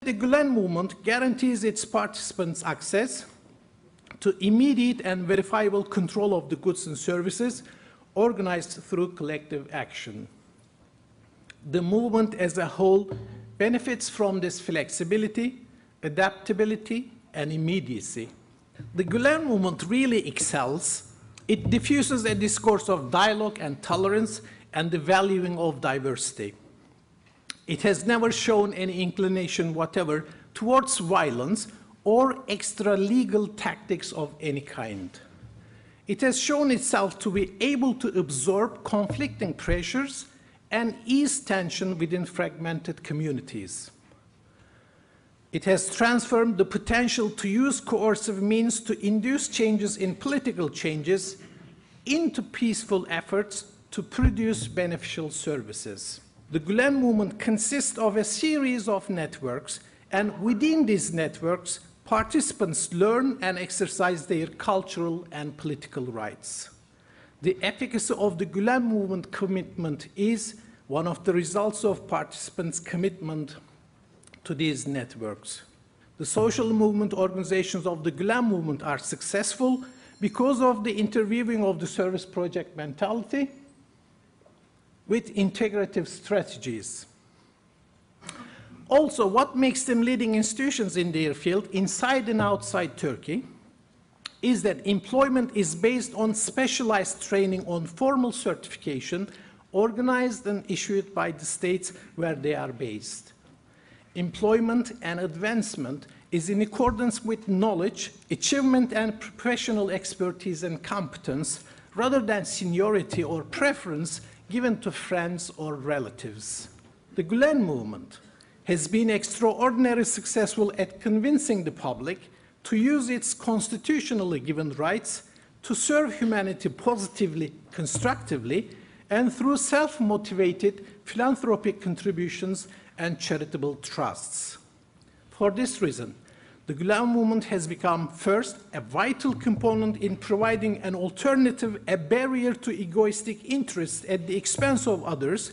The Gulen Movement guarantees its participants access to immediate and verifiable control of the goods and services organized through collective action. The movement as a whole benefits from this flexibility, adaptability, and immediacy. The Gulen Movement really excels. It diffuses a discourse of dialogue and tolerance and the valuing of diversity. It has never shown any inclination whatever towards violence or extra-legal tactics of any kind. It has shown itself to be able to absorb conflicting pressures and ease tension within fragmented communities. It has transformed the potential to use coercive means to induce changes in political changes into peaceful efforts to produce beneficial services. The Gulen Movement consists of a series of networks, and within these networks, participants learn and exercise their cultural and political rights. The efficacy of the Gulen Movement commitment is one of the results of participants' commitment to these networks. The social movement organizations of the Gulen Movement are successful because of the interweaving of the service project mentality with integrative strategies. Also, what makes them leading institutions in their field inside and outside Turkey is that employment is based on specialized training on formal certification organized and issued by the states where they are based. Employment and advancement is in accordance with knowledge, achievement, and professional expertise and competence rather than seniority or preference given to friends or relatives. The Gulen Movement has been extraordinarily successful at convincing the public to use its constitutionally given rights to serve humanity positively, constructively, and through self-motivated philanthropic contributions and charitable trusts. For this reason, the Gulen Movement has become, first, a vital component in providing an alternative, a barrier to egoistic interests at the expense of others,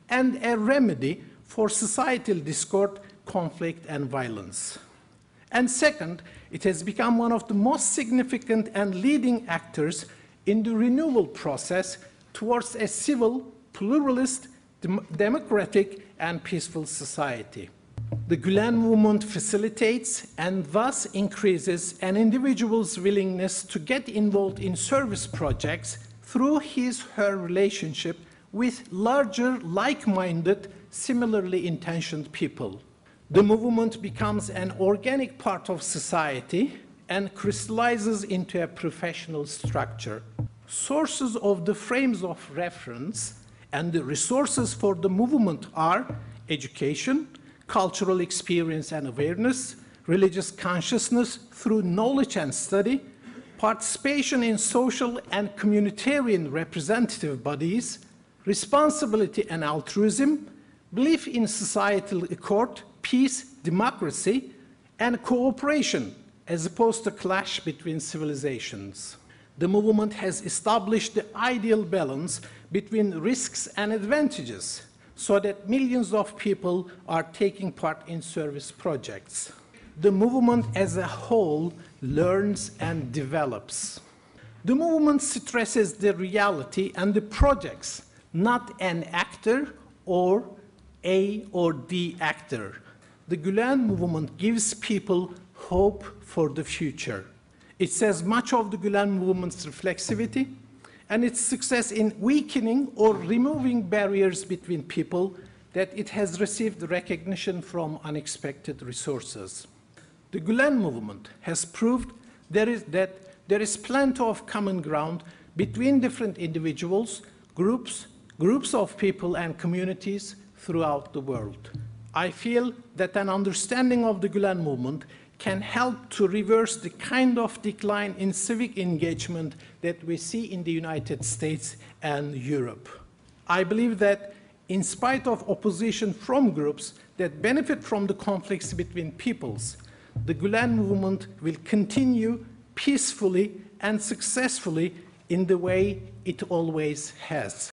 and a remedy for societal discord, conflict, and violence. And second, it has become one of the most significant and leading actors in the renewal process towards a civil, pluralist, democratic, and peaceful society. The Gulen Movement facilitates and thus increases an individual's willingness to get involved in service projects through his/her relationship with larger, like-minded, similarly intentioned people. The movement becomes an organic part of society and crystallizes into a professional structure. Sources of the frames of reference and the resources for the movement are education, cultural experience and awareness, religious consciousness through knowledge and study, participation in social and communitarian representative bodies, responsibility and altruism, belief in societal accord, peace, democracy, and cooperation, as opposed to clash between civilizations. The movement has established the ideal balance between risks and advantages, so that millions of people are taking part in service projects. The movement as a whole learns and develops. The movement stresses the reality and the projects, not an actor or A or D actor. The Gulen Movement gives people hope for the future. It says much of the Gulen Movement's reflexivity and its success in weakening or removing barriers between people that it has received recognition from unexpected resources. The Gulen Movement has proved that there is plenty of common ground between different individuals, groups of people and communities throughout the world. I feel that an understanding of the Gulen Movement can help to reverse the kind of decline in civic engagement that we see in the United States and Europe. I believe that in spite of opposition from groups that benefit from the conflicts between peoples, the Gulen Movement will continue peacefully and successfully in the way it always has.